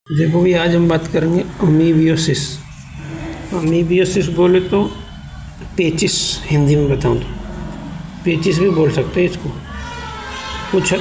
देखो भी आज हम बात करेंगे अमीबियोसिस। अमीबियोसिस बोले तो पेचिस, हिंदी में बताऊँ तो पेचिस भी बोल सकते हैं इसको। कुछ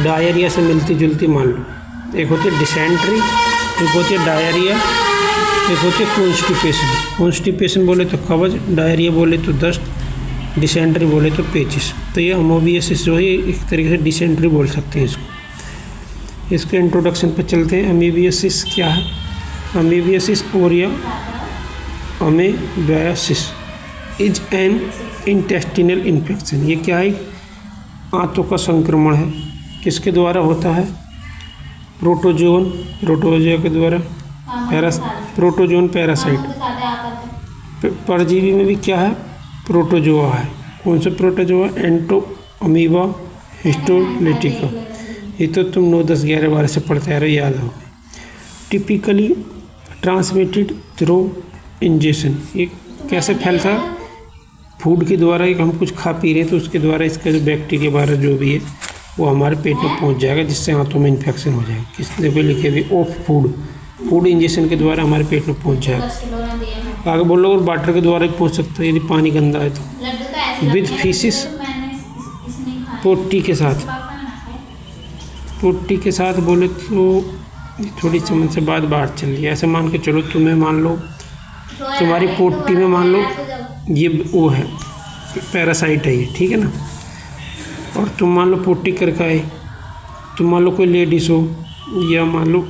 डायरिया से मिलती जुलती मान लो। एक होती है डिसेंट्री, एक होती है डायरिया, एक होती है कॉन्स्टिपेशन। कॉन्स्टिपेशन बोले तो कब्ज, डायरिया बोले तो दस्त, डिसेंट्री बोले तो पेचिस। तो ये अमीबियोसिस जो है एक तरीके से डिसेंट्री बोल सकते हैं इसको। इसके इंट्रोडक्शन पर चलते हैं। अमीबियोसिस क्या है? अमीबियोसिस और या अमेबियासिस इज एन इंटेस्टिनल इन्फेक्शन। ये क्या है? आंतों का संक्रमण है। किसके द्वारा होता है? प्रोटोजोन के द्वारा। Protozoan parasite. परजीवी में भी क्या है? प्रोटोजोआ है। कौन सा प्रोटोजोआ? एंटो amoeba histolytica. ये तो तुम 9, 10, 11, 12 से पढ़ते आ रहे हो, याद हो। Typically transmitted through injection. ये कैसे फैलता है? फूड के द्वारा। हम कुछ खा पी रहे हैं तो उसके द्वारा इसका जो बैक्टीरिया वगैरह जो भी है वो हमारे पेट में पहुंच जाएगा, जिससे आंतों में इन्फेक्शन हो जाएगा। किसने भी लिखे भी ऑफ फूड इंजेक्शन के द्वारा हमारे पेट में पहुंच जाएगा। आगे बोलो, और वाटर के द्वारा भी पहुँच सकता है यदि पानी गंदा है तो। विद फीसिस, पोटी के साथ बोले तो थोड़ी समझ से बात बाहर चल रही है। ऐसे मान के चलो, तुम्हें मान लो तुम्हारी पोटी में मान लो ये वो है पैरासाइट है ये, ठीक है ना। और तुम मान लो पोटी करके आए, तुम मान लो कोई लेडीज़ हो या मान लो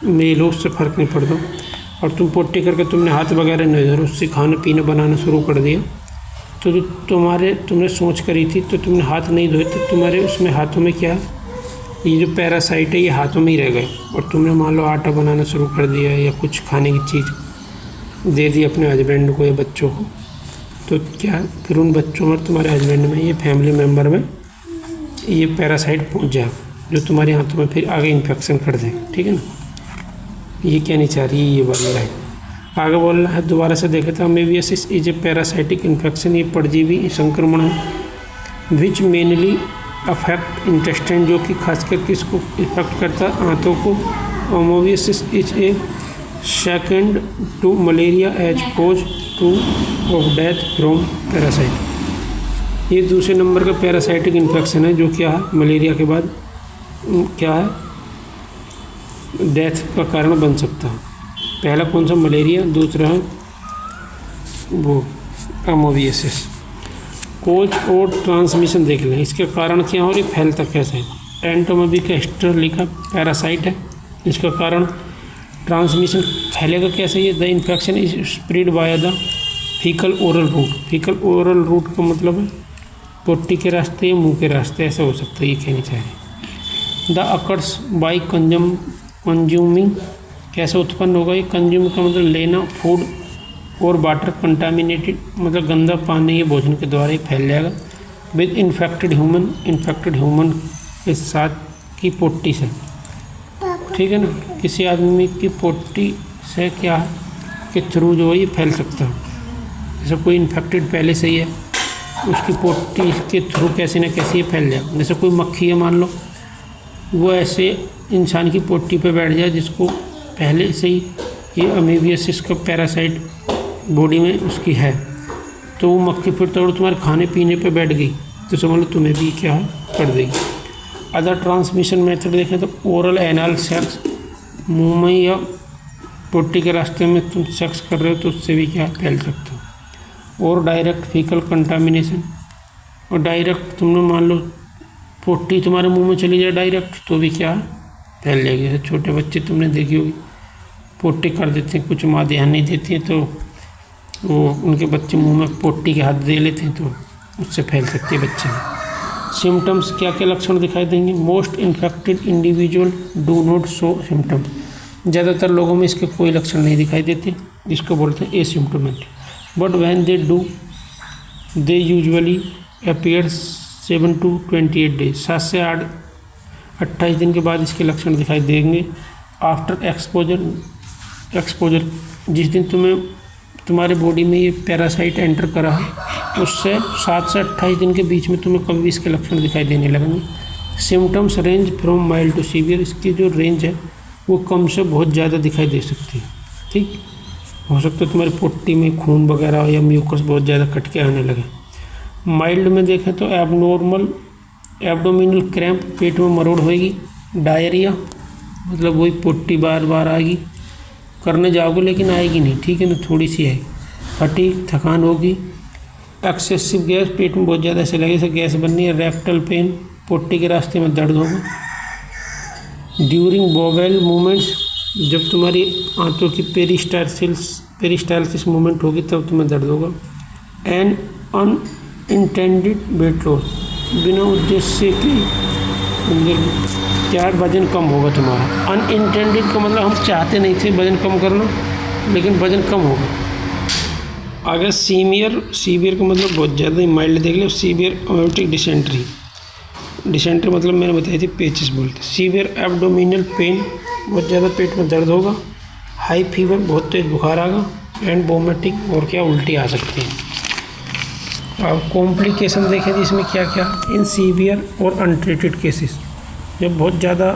मेल हो, उससे फ़र्क नहीं पड़ता। और तुम पोटी करके तुमने हाथ वगैरह नहीं धो, उससे खाना पीना बनाना शुरू कर दिया, तो तुमने सोच करी थी तो तुमने हाथ नहीं धोए, तो तुम्हारे उसमें हाथों में क्या, ये जो पैरासाइट है ये हाथों में ही रह गए। और तुमने मान लो आटा बनाना शुरू कर दिया या कुछ खाने की चीज़ दे दी अपने हस्बैंड को या बच्चों को, तो क्या फिर उन बच्चों में, तुम्हारे हस्बैंड में, ये फैमिली मेम्बर में ये पैरासाइट पहुंच जाए, जो तुम्हारे हाथों में फिर आगे इन्फेक्शन कर दे, ठीक है ना। ये क्या नहीं चाह रही है, ये बोल रहा है। आगे बोल रहा है, दोबारा से देखे तो अमीबियोसिस इज ए पैरासाइटिक इन्फेक्शन। ये परजीवी संक्रमण है विच मेनली अफेक्ट इंटेस्टाइन, जो कि खासकर किसको इफेक्ट करता है? आंतों को। Amoebiasis is a second to malaria as pose to of death from parasite. ये दूसरे नंबर का पैरासाइटिक इन्फेक्शन है, जो क्या है? मलेरिया के बाद क्या है? डेथ का कारण बन सकता है। पहला कौन सा? मलेरिया। दूसरा है वो अमीबियोसिस। कोज और ट्रांसमिशन देख लें, इसके कारण क्या हो रही, फैलता कैसे है? एंटोमेबिक हिस्टोलिका पैरासाइट है, इसका कारण ट्रांसमिशन फैलेगा कैसे? ये the infection is spread by the faecal oral route. Faecal oral route का मतलब है पोटी के रास्ते या मुंह के रास्ते, ऐसा हो सकता है, ये कहनी चाहिए। द अकर्स बाई कंज्यूमिंग, कैसे उत्पन्न होगा? ये कंज्यूम का मतलब लेना, फूड और वाटर कंटामिनेटेड, मतलब गंदा पानी या भोजन के द्वारा ही फैल जाएगा। विद इन्फेक्टेड ह्यूमन के साथ की पोटी से, ठीक है ना। किसी आदमी की पोटी से क्या है कि थ्रू जो है ये फैल सकता है। जैसे कोई इन्फेक्टेड पहले से ही है, उसकी पोटी के थ्रू कैसे ना कैसे ये फैल जाएगा। जैसे कोई मक्खी है मान लो, वो ऐसे इंसान की पोटी पे बैठ जाए जिसको पहले से ही ये अमीबियोसिस का पैरासाइट बॉडी में उसकी है, तो वो मक्खी फिर तोड़ तुम्हारे खाने पीने पे बैठ गई तो समझ लो तुम्हें भी क्या कर देगी। अदर ट्रांसमिशन मेथड देखें तो ओरल एनल सेक्स, मुंह में या पोटी के रास्ते में तुम सेक्स कर रहे हो तो उससे भी क्या फैल सकता हो। और डायरेक्ट फीकल कंटामिनेशन, और डायरेक्ट तुमने मान लो पोटी तुम्हारे मुंह में चली जाए डायरेक्ट, तो भी क्या फैल जाएगी। जैसे छोटे बच्चे तुमने देखी होगी, पोटी कर देते हैं, कुछ माँ ध्यान नहीं देती हैं तो वो उनके बच्चे मुंह में पोटी के हाथ दे लेते हैं, तो उससे फैल सकती है बच्चे में। सिम्टम्स, क्या क्या लक्षण दिखाई देंगे? Most infected individual do not show symptom. ज़्यादातर लोगों में इसके कोई लक्षण नहीं दिखाई देते, जिसको बोलते हैं asymptomatic. But when they do they usually appear 7 to 28 days, 7 से 28 दिन के बाद इसके लक्षण दिखाई देंगे। आफ्टर एक्सपोजर, जिस दिन तुम्हारे बॉडी में ये पैरासाइट एंटर करा है उससे 7 से 28 दिन के बीच में तुम्हें कभी इसके लक्षण दिखाई देने लगेंगे। Symptoms range from mild to severe, इसकी जो रेंज है वो कम से बहुत ज़्यादा दिखाई दे सकती है। ठीक, हो सकता है तुम्हारी पोट्टी में खून वगैरह हो या म्यूकस बहुत ज़्यादा कट के आने लगे। माइल्ड में देखें तो एबनॉर्मल एब्डोमिनल क्रैम्प, पेट में मरोड़ होएगी। डायरिया मतलब वही पोट्टी बार बार आएगी, करने जाओगे लेकिन आएगी नहीं, ठीक है ना, थोड़ी सी है। फटीग, थकान होगी। एक्सेसिव गैस, पेट में बहुत ज़्यादा ऐसे लगे जैसे गैस बननी है। रेक्टल पेन, पोट्टी के रास्ते में दर्द होगा। ड्यूरिंग बोवेल मूवमेंट्स, जब तुम्हारी आंतों की पेरिस्टालसिस मूवमेंट होगी तब तुम्हें दर्द होगा। एंड अनइंटेंडेड वेट लॉस, बिना उद्देश्य के क्या वजन कम होगा तुम्हारा। अनइंटेंडेड का मतलब हम चाहते नहीं थे वजन कम करना, लेकिन वजन कम होगा। अगर सीवियर का मतलब बहुत ज़्यादा ही, माइल्ड देख लो। सीवियर अमेटिक डिसेंट्री मतलब मैंने बताई थी पेचिस बोलते। सीवियर एब्डोमिनल पेन, बहुत ज़्यादा पेट में दर्द होगा। हाई फीवर, बहुत तेज बुखार आएगा। एंड वोमिटिंग, और क्या उल्टी आ सकती है। अब कॉम्प्लिकेशन देखें तो इसमें क्या क्या। इन सीवियर और अनट्रीटेड केसेस, जब बहुत ज़्यादा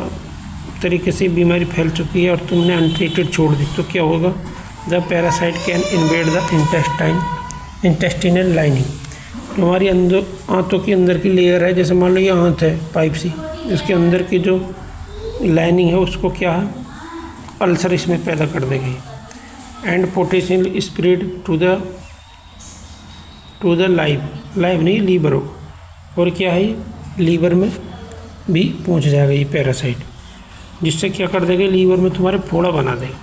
तरीके से बीमारी फैल चुकी है और तुमने अनट्रीटेड छोड़ दी तो क्या होगा। The parasite can invade the intestinal lining, हमारी आंतों की अंदर की लेयर है, जैसे मान लो ये आंत है पाइप सी, इसके अंदर की जो लाइनिंग है उसको क्या है, अल्सर इसमें पैदा कर देगी। And potential spread to the live नहीं, लीवर हो, और क्या है, लीवर में भी पहुंच जाएगा ये पैरासाइट, जिससे क्या कर देगा, लीवर में तुम्हारे फोड़ा बना देगा।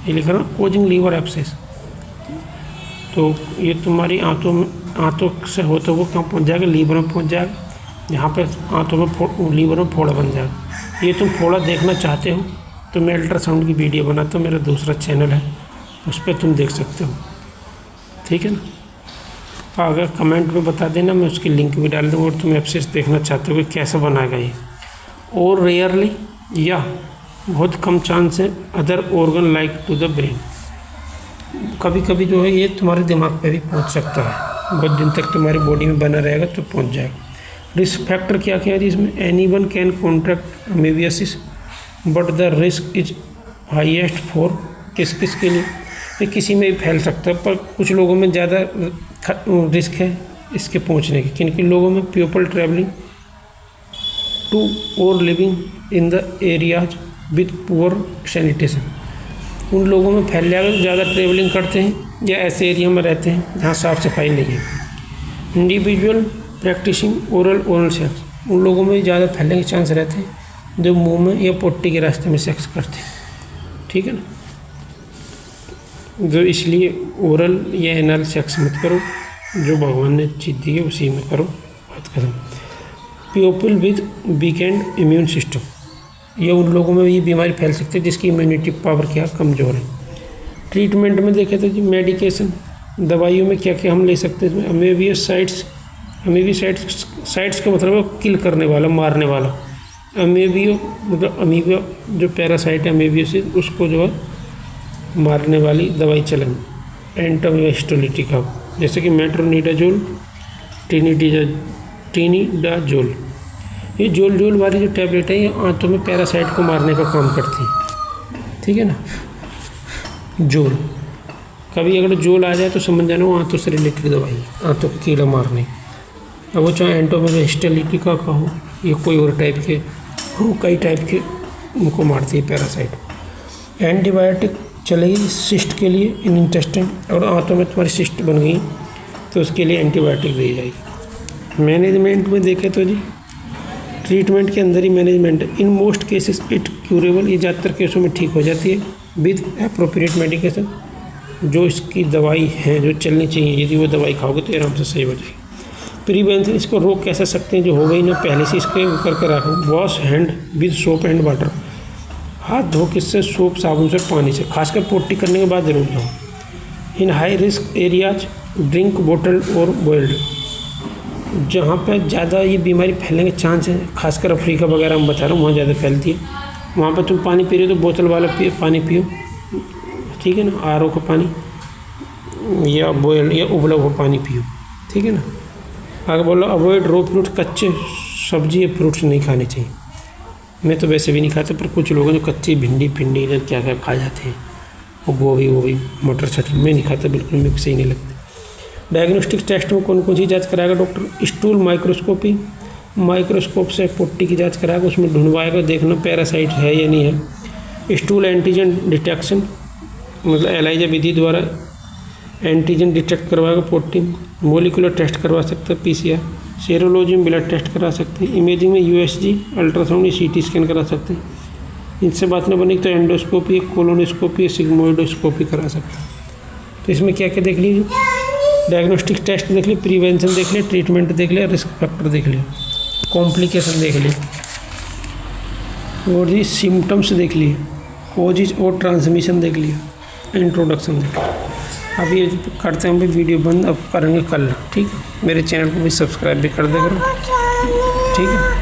ये लिखा ना, कोजिंग लीवर एब्सेस। तो ये तुम्हारी आंतों से होते हुए कहाँ पहुंच जाएगा, लीवर में पहुंच जाएगा। यहाँ पे आंतों में लीवर में फोड़ा बन जाएगा। ये तुम फोड़ा देखना चाहते हो तो मैं अल्ट्रासाउंड की वीडियो बनाता हूँ, मेरा दूसरा चैनल है, उस पर तुम देख सकते हो, ठीक है ना। अगर कमेंट में बता देना, मैं उसकी लिंक भी डाल दूँगा। और तुम एब्सेस देखना चाहते हो कि कैसे बनाएगा ये, और रेयरली या बहुत कम चांस है other organ like to the brain, कभी कभी जो है ये तुम्हारे दिमाग पे भी पहुंच सकता है, बहुत दिन तक तुम्हारी बॉडी में बना रहेगा तो पहुंच जाएगा। रिस्क फैक्टर क्या क्या है इसमें, anyone can contract amoebiasis but the risk is highest for, किस किस के लिए, ये किसी में भी फैल सकता है, पर कुछ लोगों में ज़्यादा रिस्क है इसके पहुंचने की। किन किन लोगों में, पीपल ट्रैवलिंग टू और living in the areas with poor sanitation, उन लोगों में फैल जाएगा जो ज़्यादा ट्रैवलिंग करते हैं या ऐसे एरिया में रहते हैं जहाँ साफ़ सफाई नहीं है। इंडिविजुअल प्रैक्टिसिंग ओरल सेक्स, उन लोगों में ज़्यादा फैलने के चांस रहते हैं जो मुंह में या पोट्टी के रास्ते में सेक्स करते हैं, ठीक है ना। जो इसलिए ओरल या एनल सेक्स मत करो, जो भगवान ने चीज़ दी है उसी में करो, बात खत्म। People with weekend immune system, ये उन लोगों में ये बीमारी फैल सकती है जिसकी इम्यूनिटी पावर क्या कमज़ोर है। ट्रीटमेंट में देखें तो जी मेडिकेशन, दवाइयों में क्या क्या हम ले सकते हैं, अमेबियोसाइट्स का मतलब है किल करने वाला, मारने वाला। अमेबियो मतलब अमीबिया जो पैरासाइट है अमेबियोसिस, उसको जो है मारने वाली दवाई चलन। एंटामिस्टोलिटिक का जैसे कि मेट्रोनिडाजोल, टिनिडाजोल, ये जोल वाली जो टैबलेट है ये आंतों में पैरासाइट को मारने का काम करती है, ठीक है ना। जोल, कभी अगर जोल आ जाए तो समझ जाना वो आंतों से रिलेटेड दवाई है, आंतों को कीड़ा मारने। अब वो चाहे एंटामिस्टोलिटिक का हो या कोई और टाइप के हो, कई टाइप के उनको मारती है पैरासाइट। एंटीबायोटिक चलेगी सिस्ट के लिए इन इंटेस्टाइन, और आंतों में तुम्हारी सिस्ट बन गई तो उसके लिए एंटीबायोटिक दी जाएगी। मैनेजमेंट में देखें तो जी ट्रीटमेंट के अंदर ही मैनेजमेंट है। In most cases it curable, ये ज़्यादातर केसों में ठीक हो जाती है विद अप्रोप्रिएट मेडिकेशन, जो इसकी दवाई है जो चलनी चाहिए, यदि वो दवाई खाओगे तो आराम से सही हो जाएगी। प्रिवेंशन, इसको रोक कैसे सकते हैं, जो हो गई ना पहले से इसको करके रखो। Wash hand with soap and water, हाथ धो किससे, सोप साबुन से, पानी से, खासकर पोटी करने के बाद जरूर धो। इन high risk areas drink bottle और बॉइल्ड, जहाँ पर ज़्यादा ये बीमारी फैलने के चांस है, खासकर अफ्रीका वगैरह में बता रहा हूँ, वहाँ ज़्यादा फैलती है। वहाँ पर तुम पानी पी रहे हो तो बोतल वाला पानी पियो, ठीक है ना, आरओ का पानी या बॉयल या उबला हुआ पानी पियो, ठीक है ना। आगे बोलो अवॉइड रॉ फ्रूट, कच्चे सब्जी या फ्रूट्स नहीं खाने चाहिए। मैं तो वैसे भी नहीं खाता, पर कुछ लोग हैं जो कच्ची भिंडी फिंडी इधर क्या क्या खा जाते हैं, वो गोभी मटर शटर, मैं नहीं खाता बिल्कुल, मेरे को सही नहीं लगता। डायग्नोस्टिक टेस्ट में कौन कौन सी जाँच कराएगा डॉक्टर? स्टूल माइक्रोस्कोपी, माइक्रोस्कोप से पोटी की जाँच कराएगा, उसमें ढूंढवाएगा, देखना पैरासाइट है या नहीं है। स्टूल एंटीजन डिटेक्शन, मतलब एलाइजा विधि द्वारा एंटीजन डिटेक्ट करवाएगा पोटी। मोलिकुलर टेस्ट करवा सकते हैं PCR। सेरोलॉजी में ब्लड टेस्ट करा सकते हैं। इमेजिंग में USG, अल्ट्रासाउंड या CT स्कैन करा सकते हैं। इनसे बात न बनी तो एंडोस्कोपी, कोलोनोस्कोपी, सिग्मोइडोस्कोपी करा सकते हैं। तो इसमें क्या क्या देख लीजिए? डायग्नोस्टिक टेस्ट देख ली, प्रिवेंशन देख लिया, ट्रीटमेंट देख लिया, रिस्क फैक्टर देख लिया, कॉम्प्लिकेशन देख ली, और जी सिम्टम्स देख लिए, कॉजेज और ट्रांसमिशन देख लिया, इंट्रोडक्शन देख लिया। अब ये करते हैं, हम भी वीडियो बंद अब करेंगे कल, ठीक है? मेरे चैनल को भी सब्सक्राइब भी कर दे करो, ठीक है?